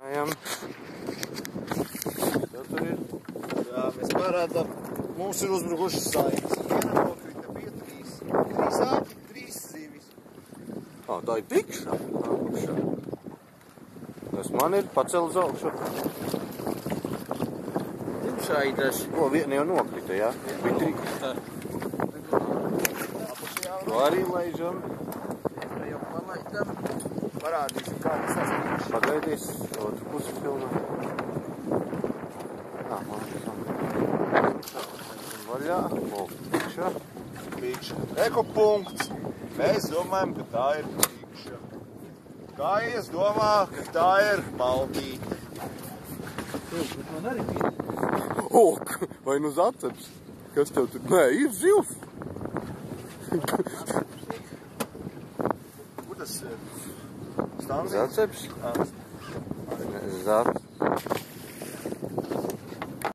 Ejam. Tev tur ir? Jā, mēs parādām. Mums ir uzbrukušas saites. Viena nokrita, bija trīs āķi, trīs zivis. Tā ir tikša. Tas man ir pacēlis augšu. Šaitas. Viena jau nokrita, jā? Bija trīs. To arī laižam. Jau palaidam. Parādīsim, kā tas sasniegš. Pagaidīs, otru pusi filmē. Vaļā, tikša. Ekopunkts. Mēs domājam, ka tā ir tikša. Kājies domā, ka tā ir maldīte. Man arī bija. Vai nu zaceps? Kas tev tur? Nē, ir zivs. Kur tas ir? Stanzī? Zaceps? Zaceps.